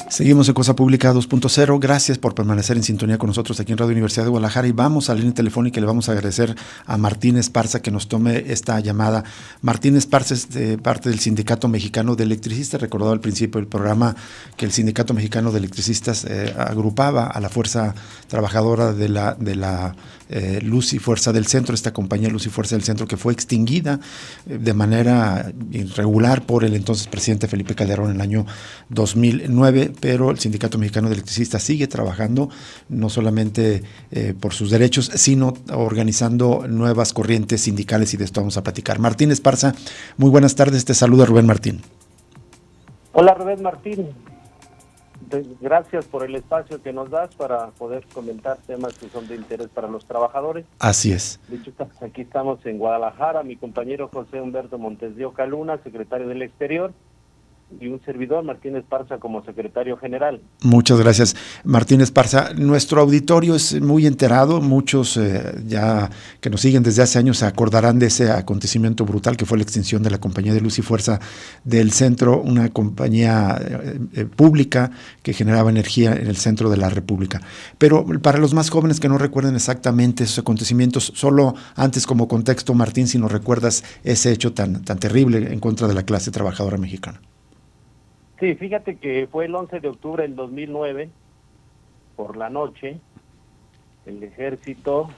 Seguimos en Cosa Pública 2.0. Gracias por permanecer en sintonía con nosotros aquí en Radio Universidad de Guadalajara, y vamos a la línea telefónica y le vamos a agradecer a Martín Esparza que nos tome esta llamada. Martín Esparza es parte del Sindicato Mexicano de Electricistas. Recordaba al principio del programa que el Sindicato Mexicano de Electricistas agrupaba a la fuerza trabajadora de la Luz y Fuerza del Centro, esta compañía Luz y Fuerza del Centro, que fue extinguida de manera irregular por el entonces presidente Felipe Calderón en el año 2009, pero el Sindicato Mexicano de Electricistas sigue trabajando, no solamente por sus derechos, sino organizando nuevas corrientes sindicales, y de esto vamos a platicar. Martín Esparza, muy buenas tardes, te saluda Rubén Martín. Hola Rubén Martín, gracias por el espacio que nos das para poder comentar temas que son de interés para los trabajadores. Así es. De hecho, aquí estamos en Guadalajara, mi compañero José Humberto Montes de Oca Luna, secretario del Exterior, y un servidor, Martín Esparza, como secretario general. Muchas gracias, Martín Esparza. Nuestro auditorio es muy enterado, muchos ya que nos siguen desde hace años se acordarán de ese acontecimiento brutal que fue la extinción de la compañía de Luz y Fuerza del Centro, una compañía pública que generaba energía en el centro de la República. Pero para los más jóvenes que no recuerden exactamente esos acontecimientos, solo antes como contexto, Martín, si nos recuerdas ese hecho tan terrible en contra de la clase trabajadora mexicana. Sí, fíjate que fue el 11 de octubre del 2009, por la noche, el ejército,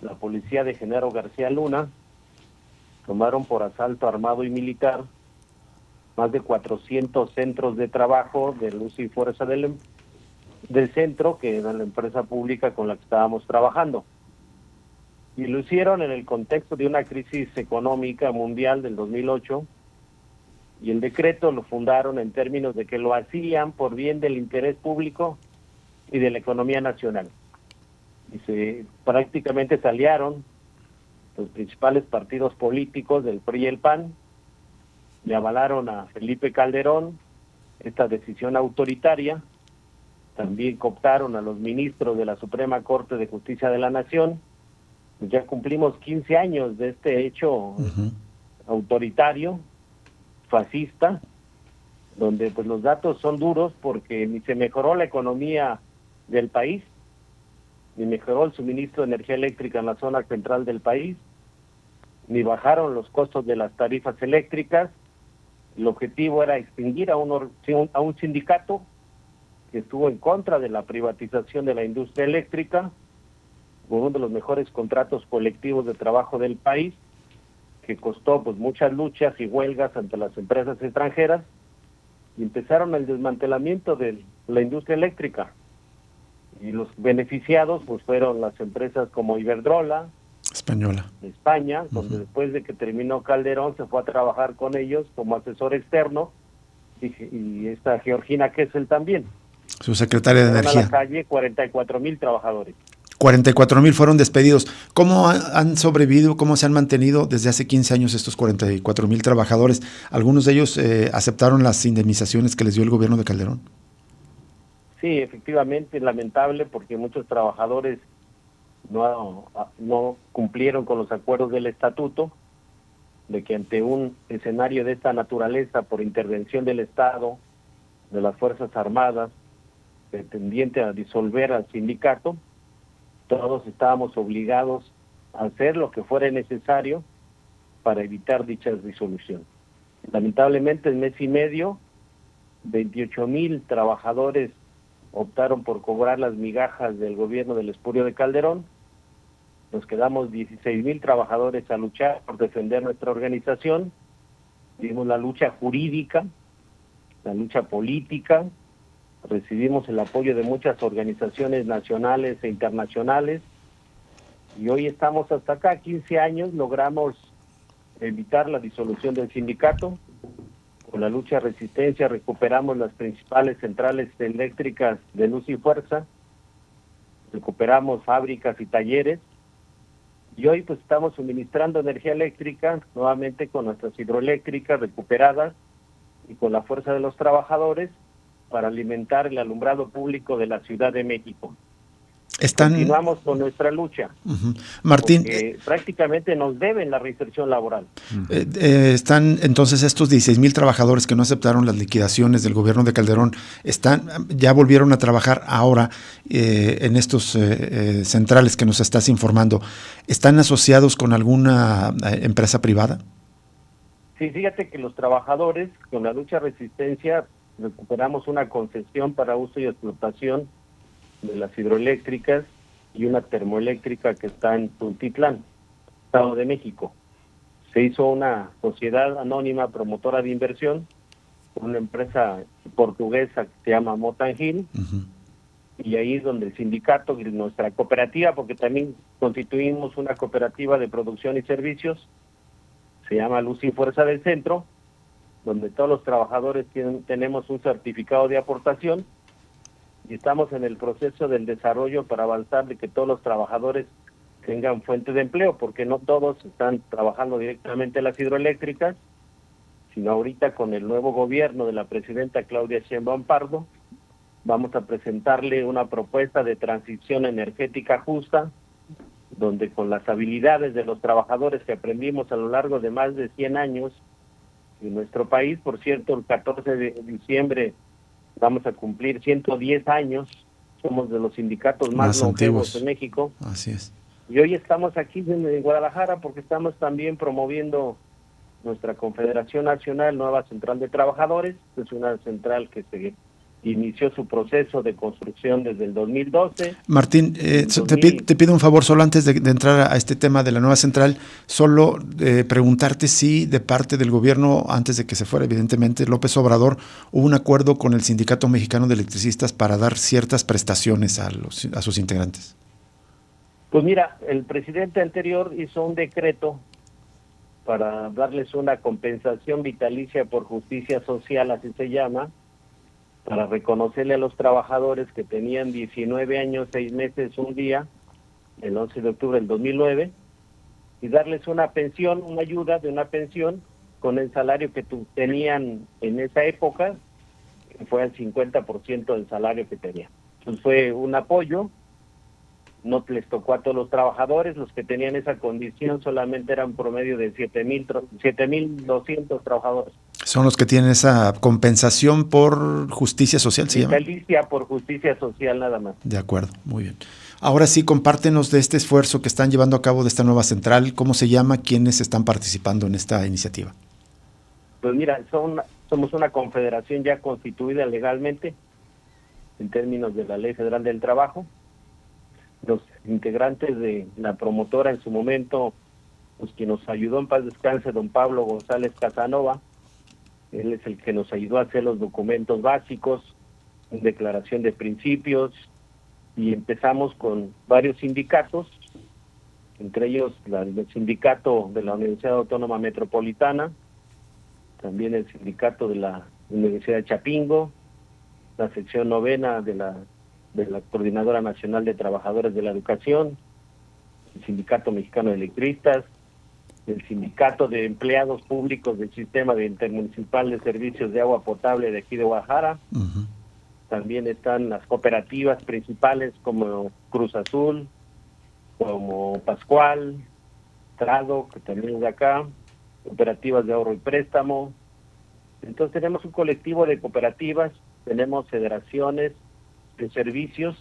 la policía de Genaro García Luna, tomaron por asalto armado y militar más de 400 centros de trabajo de Luz y Fuerza del Centro, que era la empresa pública con la que estábamos trabajando. Y lo hicieron en el contexto de una crisis económica mundial del 2008, y el decreto lo fundaron en términos de que lo hacían por bien del interés público y de la economía nacional. Y prácticamente se aliaron los principales partidos políticos del PRI y el PAN, le avalaron a Felipe Calderón esta decisión autoritaria, también cooptaron a los ministros de la Suprema Corte de Justicia de la Nación. Pues ya cumplimos 15 años de este hecho autoritario, fascista, donde pues los datos son duros porque ni se mejoró la economía del país, ni mejoró el suministro de energía eléctrica en la zona central del país, ni bajaron los costos de las tarifas eléctricas. El objetivo era extinguir a un sindicato que estuvo en contra de la privatización de la industria eléctrica, con uno de los mejores contratos colectivos de trabajo del país, que costó pues muchas luchas y huelgas ante las empresas extranjeras, y empezaron el desmantelamiento de la industria eléctrica. Y los beneficiados pues fueron las empresas como Iberdrola, Española, de España, donde después de que terminó Calderón se fue a trabajar con ellos como asesor externo, y esta Georgina Kessel también. Su secretaria de Energía. A la calle 44,000 trabajadores. 44,000 fueron despedidos. ¿Cómo han sobrevivido, cómo se han mantenido desde hace 15 años estos 44,000 trabajadores? ¿Algunos de ellos aceptaron las indemnizaciones que les dio el gobierno de Calderón? Sí, efectivamente, es lamentable porque muchos trabajadores no cumplieron con los acuerdos del estatuto, de que ante un escenario de esta naturaleza, por intervención del Estado, de las Fuerzas Armadas, tendiente a disolver al sindicato, todos estábamos obligados a hacer lo que fuera necesario para evitar dicha disolución. Lamentablemente, en mes y medio, 28,000 trabajadores optaron por cobrar las migajas del gobierno del expolio de Calderón. Nos quedamos 16,000 trabajadores a luchar por defender nuestra organización. Dimos la lucha jurídica, la lucha política, recibimos el apoyo de muchas organizaciones nacionales e internacionales, y hoy estamos hasta acá, 15 años, logramos evitar la disolución del sindicato. Con la lucha de resistencia recuperamos las principales centrales eléctricas de Luz y Fuerza, recuperamos fábricas y talleres, y hoy pues estamos suministrando energía eléctrica nuevamente con nuestras hidroeléctricas recuperadas y con la fuerza de los trabajadores para alimentar el alumbrado público de la Ciudad de México. Continuamos con nuestra lucha. Martín, porque prácticamente nos deben la reinserción laboral. Están entonces estos 16,000 trabajadores que no aceptaron las liquidaciones del gobierno de Calderón, ya volvieron a trabajar ahora en estos centrales que nos estás informando. ¿Están asociados con alguna empresa privada? Sí, fíjate que los trabajadores con la lucha resistencia recuperamos una concesión para uso y explotación de las hidroeléctricas y una termoeléctrica que está en Tultitlán, Estado de México. Se hizo una sociedad anónima promotora de inversión, una empresa portuguesa que se llama Motangil, y ahí es donde el sindicato y nuestra cooperativa, porque también constituimos una cooperativa de producción y servicios, se llama Luz y Fuerza del Centro, donde todos los trabajadores tenemos un certificado de aportación y estamos en el proceso del desarrollo para avanzar de que todos los trabajadores tengan fuente de empleo, porque no todos están trabajando directamente en las hidroeléctricas, sino ahorita con el nuevo gobierno de la presidenta Claudia Sheinbaum Pardo, vamos a presentarle una propuesta de transición energética justa, donde con las habilidades de los trabajadores que aprendimos a lo largo de más de 100 años en nuestro país, por cierto, el 14 de diciembre vamos a cumplir 110 años, somos de los sindicatos más longevos en México. Así es. Y hoy estamos aquí en Guadalajara porque estamos también promoviendo nuestra Confederación Nacional Nueva Central de Trabajadores, que es una central que se inició su proceso de construcción desde el 2012. Martín, te pido un favor, solo antes de entrar a este tema de la nueva central, solo preguntarte si de parte del gobierno, antes de que se fuera evidentemente López Obrador, hubo un acuerdo con el Sindicato Mexicano de Electricistas para dar ciertas prestaciones a sus integrantes. Pues mira, el presidente anterior hizo un decreto para darles una compensación vitalicia por justicia social, así se llama, para reconocerle a los trabajadores que tenían 19 años, 6 meses, un día, el 11 de octubre del 2009, y darles una pensión, una ayuda de una pensión con el salario que tenían en esa época, que fue el 50% del salario que tenían. Entonces fue un apoyo, no les tocó a todos los trabajadores, los que tenían esa condición solamente eran un promedio de 7,200 trabajadores. Son los que tienen esa compensación por justicia social, ¿se llama? Vitalicia por justicia social nada más. De acuerdo, muy bien. Ahora sí, compártenos de este esfuerzo que están llevando a cabo de esta nueva central, ¿cómo se llama? ¿Quiénes están participando en esta iniciativa? Pues mira, somos una confederación ya constituida legalmente en términos de la Ley Federal del Trabajo. Los integrantes de la promotora en su momento, pues quien nos ayudó, en paz descanse, don Pablo González Casanova, él es el que nos ayudó a hacer los documentos básicos, declaración de principios, y empezamos con varios sindicatos, entre ellos el sindicato de la Universidad Autónoma Metropolitana, también el sindicato de la Universidad de Chapingo, la sección 9ª de la Coordinadora Nacional de Trabajadores de la Educación, el Sindicato Mexicano de Electricistas, el Sindicato de Empleados Públicos del Sistema de Intermunicipal de Servicios de Agua Potable de aquí de Guadalajara. También están las cooperativas principales como Cruz Azul, como Pascual, Trado, que también es de acá, cooperativas de ahorro y préstamo. Entonces tenemos un colectivo de cooperativas, tenemos federaciones de servicios,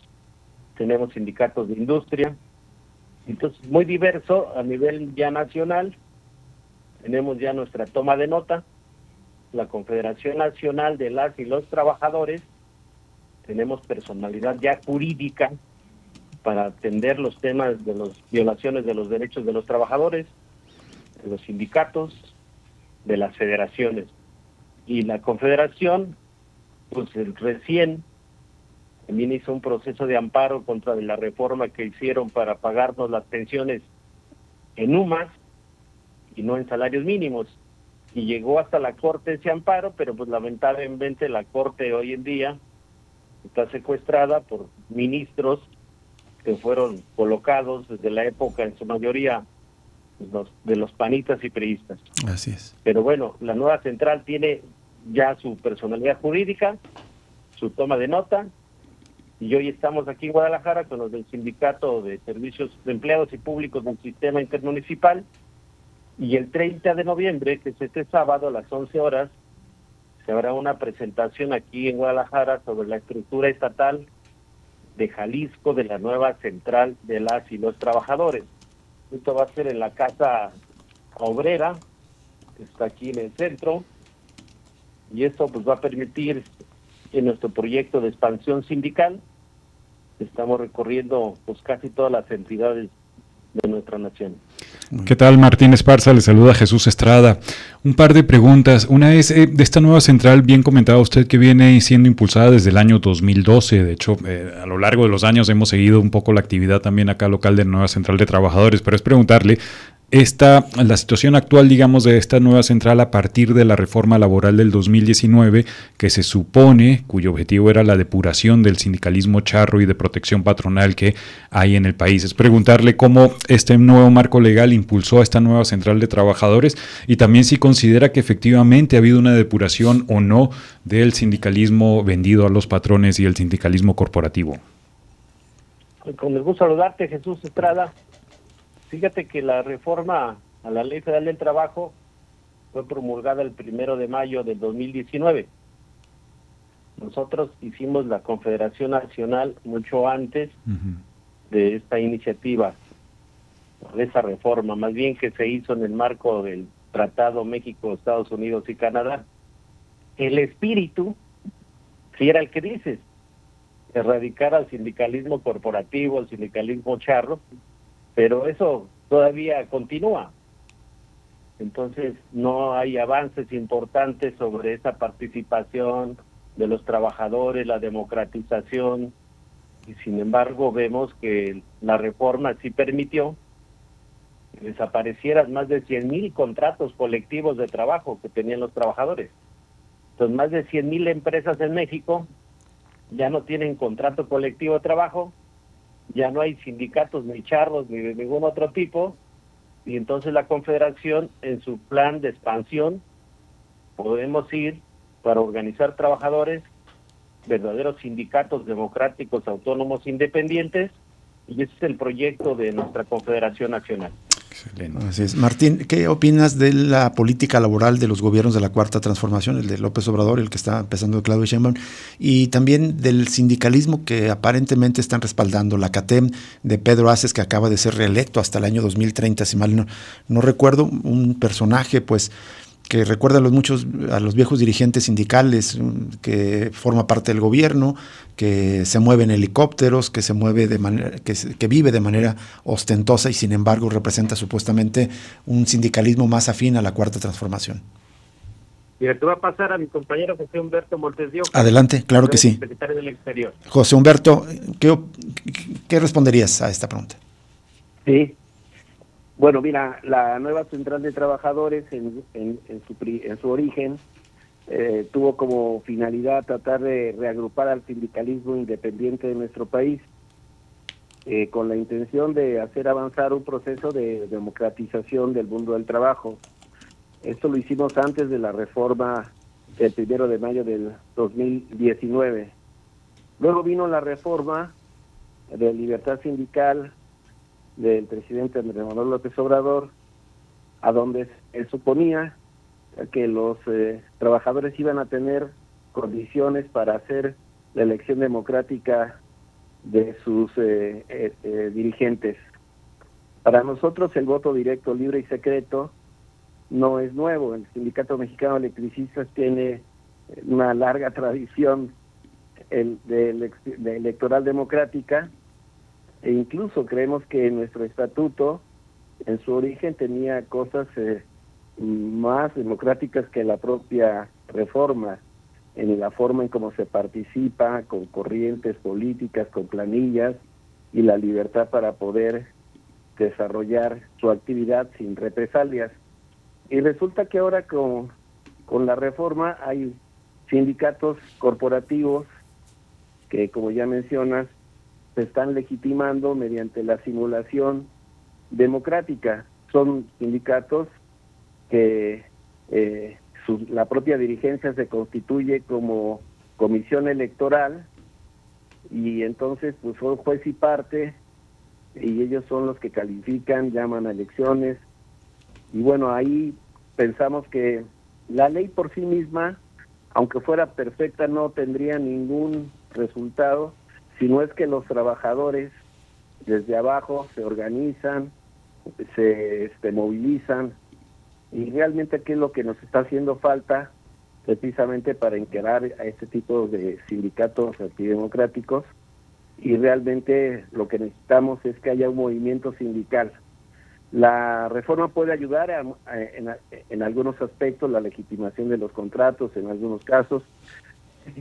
tenemos sindicatos de industria, entonces muy diverso a nivel ya nacional. Tenemos ya nuestra toma de nota, la Confederación Nacional de las y los Trabajadores, tenemos personalidad ya jurídica para atender los temas de las violaciones de los derechos de los trabajadores, de los sindicatos, de las federaciones. Y la Confederación, pues recién también hizo un proceso de amparo contra la reforma que hicieron para pagarnos las pensiones en UMAS y no en salarios mínimos. Y llegó hasta la Corte ese amparo, pero pues lamentablemente la Corte hoy en día está secuestrada por ministros que fueron colocados desde la época, en su mayoría, de los panistas y priistas. Así es. Pero bueno, la nueva central tiene ya su personalidad jurídica, su toma de nota, y hoy estamos aquí en Guadalajara con los del Sindicato de Servicios de Empleados y Públicos del Sistema Intermunicipal, y el 30 de noviembre, que es este sábado a las 11 horas, se habrá una presentación aquí en Guadalajara sobre la estructura estatal de Jalisco de la nueva central de las y los trabajadores. Esto va a ser en la Casa Obrera, que está aquí en el centro, y esto pues va a permitir en nuestro proyecto de expansión sindical, estamos recorriendo pues casi todas las entidades de nuestra nación. ¿Qué tal, Martín Esparza? Le saluda Jesús Estrada. Un par de preguntas. Una es, de esta nueva central, bien comentaba usted que viene siendo impulsada desde el año 2012. De hecho, a lo largo de los años hemos seguido un poco la actividad también acá local de la nueva central de trabajadores, pero es preguntarle, la situación actual, digamos, de esta nueva central a partir de la reforma laboral del 2019, que se supone, cuyo objetivo era la depuración del sindicalismo charro y de protección patronal que hay en el país. Es preguntarle cómo este nuevo marco legal impulsó a esta nueva central de trabajadores y también si considera que efectivamente ha habido una depuración o no del sindicalismo vendido a los patrones y el sindicalismo corporativo. Con el gusto saludarte, Jesús Estrada. Fíjate que la reforma a la Ley Federal del Trabajo fue promulgada el 1 de mayo del 2019. Nosotros hicimos la Confederación Nacional mucho antes de esta iniciativa, de esa reforma, más bien que se hizo en el marco del Tratado México, Estados Unidos y Canadá. El espíritu, si era el que dices, erradicar al sindicalismo corporativo, al sindicalismo charro, pero eso todavía continúa. Entonces no hay avances importantes sobre esa participación de los trabajadores, la democratización, y sin embargo vemos que la reforma sí permitió que desaparecieran más de 100,000 contratos colectivos de trabajo que tenían los trabajadores. Entonces más de 100,000 empresas en México ya no tienen contrato colectivo de trabajo, ya no hay sindicatos ni charros ni de ningún otro tipo, y entonces la Confederación en su plan de expansión podemos ir para organizar trabajadores, verdaderos sindicatos democráticos, autónomos, independientes, y ese es el proyecto de nuestra Confederación Nacional. Excelente. Así es. Martín, ¿qué opinas de la política laboral de los gobiernos de la Cuarta Transformación, el de López Obrador, el que está empezando de Claudia Sheinbaum, y también del sindicalismo que aparentemente están respaldando, la CATEM de Pedro Aces, que acaba de ser reelecto hasta el año 2030, si mal no recuerdo, un personaje pues que recuerda a los viejos dirigentes sindicales, que forma parte del gobierno, que se mueve en helicópteros, que se mueve que vive de manera ostentosa y sin embargo representa supuestamente un sindicalismo más afín a la Cuarta Transformación. Mira, te va a pasar a mi compañero José Humberto Montes de Oca. Adelante, claro que sí. Secretario del Exterior. José Humberto, ¿qué responderías a esta pregunta? Sí. Bueno, mira, la nueva central de trabajadores en su origen tuvo como finalidad tratar de reagrupar al sindicalismo independiente de nuestro país con la intención de hacer avanzar un proceso de democratización del mundo del trabajo. Esto lo hicimos antes de la reforma del 1 de mayo del 2019. Luego vino la reforma de libertad sindical del presidente Andrés Manuel López Obrador, a donde él suponía que los trabajadores iban a tener condiciones para hacer la elección democrática de sus dirigentes. Para nosotros el voto directo, libre y secreto no es nuevo. El Sindicato Mexicano de Electricistas tiene una larga tradición de electoral democrática, e incluso creemos que nuestro estatuto en su origen tenía cosas más democráticas que la propia reforma, en la forma en cómo se participa, con corrientes políticas, con planillas y la libertad para poder desarrollar su actividad sin represalias. Y resulta que ahora con la reforma hay sindicatos corporativos que, como ya mencionas, se están legitimando mediante la simulación democrática. Son sindicatos que la propia dirigencia se constituye como comisión electoral y entonces pues son juez y parte, y ellos son los que califican, llaman a elecciones, y bueno, ahí pensamos que la ley por sí misma, aunque fuera perfecta, no tendría ningún resultado, si no es que los trabajadores desde abajo se organizan, se movilizan, y realmente aquí es lo que nos está haciendo falta, precisamente para encarar a este tipo de sindicatos antidemocráticos, y realmente lo que necesitamos es que haya un movimiento sindical. La reforma puede ayudar en algunos aspectos, la legitimación de los contratos en algunos casos.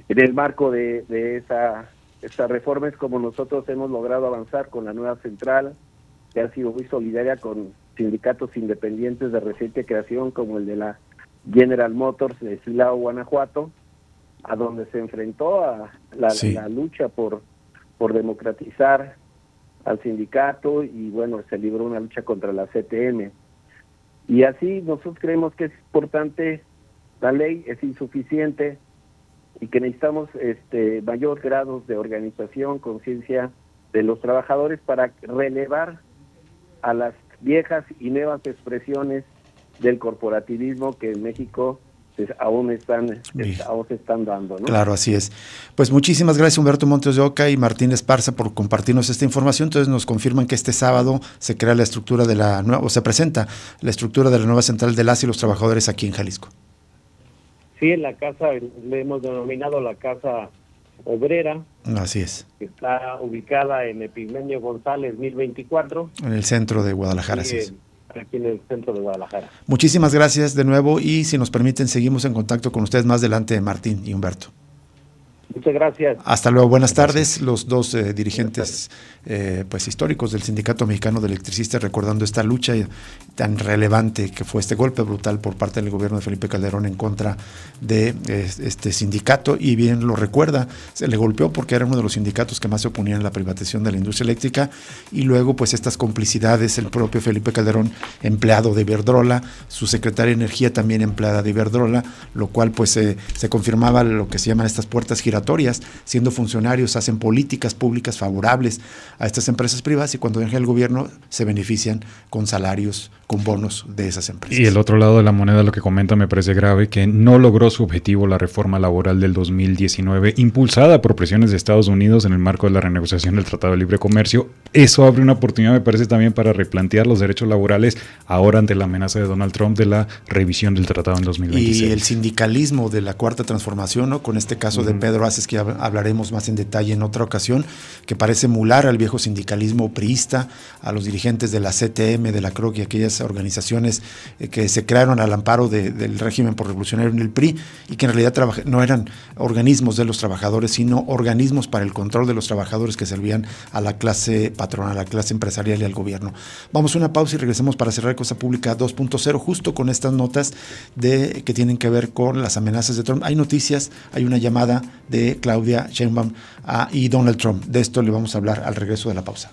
En el marco de esta reforma es como nosotros hemos logrado avanzar con la nueva central, que ha sido muy solidaria con sindicatos independientes de reciente creación, como el de la General Motors de Silao, Guanajuato, a donde se enfrentó a la lucha por democratizar al sindicato, y bueno, se libró una lucha contra la CTM. Y así nosotros creemos que es importante, la ley es insuficiente y que necesitamos mayor grados de organización, conciencia de los trabajadores para relevar a las viejas y nuevas expresiones del corporativismo que en México aún se están dando, ¿no? Claro, así es. Pues muchísimas gracias, Humberto Montes de Oca y Martín Esparza, por compartirnos esta información. Entonces nos confirman que este sábado se crea la estructura de la nueva, o se presenta la estructura de la nueva central de las y los trabajadores aquí en Jalisco. Sí, en la casa, le hemos denominado la Casa Obrera. Así es. Que está ubicada en Epigmenio González 1024. En el centro de Guadalajara, sí, así es. Aquí en el centro de Guadalajara. Muchísimas gracias de nuevo, y si nos permiten seguimos en contacto con ustedes más adelante, Martín y Humberto. Muchas gracias. Hasta luego, buenas tardes. Los dos dirigentes pues históricos del Sindicato Mexicano de Electricistas, recordando esta lucha tan relevante que fue este golpe brutal por parte del gobierno de Felipe Calderón en contra de este sindicato, y bien lo recuerda, se le golpeó porque era uno de los sindicatos que más se oponían a la privatización de la industria eléctrica, y luego pues estas complicidades, el propio Felipe Calderón, empleado de Iberdrola, su secretaria de Energía también empleada de Iberdrola, lo cual pues se confirmaba lo que se llaman estas puertas giratorias. Siendo funcionarios hacen políticas públicas favorables a estas empresas privadas, y cuando dejan el gobierno se benefician con salarios, con bonos de esas empresas. Y el otro lado de la moneda, lo que comenta, me parece grave, que no logró su objetivo la reforma laboral del 2019, impulsada por presiones de Estados Unidos en el marco de la renegociación del Tratado de Libre Comercio. Eso abre una oportunidad, me parece, también para replantear los derechos laborales ahora ante la amenaza de Donald Trump de la revisión del tratado en 2026. Y el sindicalismo de la Cuarta Transformación, ¿no? Con este caso de Pedro Aces, que hablaremos más en detalle en otra ocasión, que parece emular al viejo sindicalismo priista, a los dirigentes de la CTM, de la CROC y aquellas organizaciones que se crearon al amparo del régimen por revolucionario en el PRI, y que en realidad no eran organismos de los trabajadores, sino organismos para el control de los trabajadores que servían a la clase patronal, a la clase empresarial y al gobierno. Vamos a una pausa y regresamos para cerrar Cosa Pública 2.0, justo con estas notas que tienen que ver con las amenazas de Trump. Hay noticias, hay una llamada de Claudia Sheinbaum y Donald Trump. De esto le vamos a hablar al regreso de la pausa.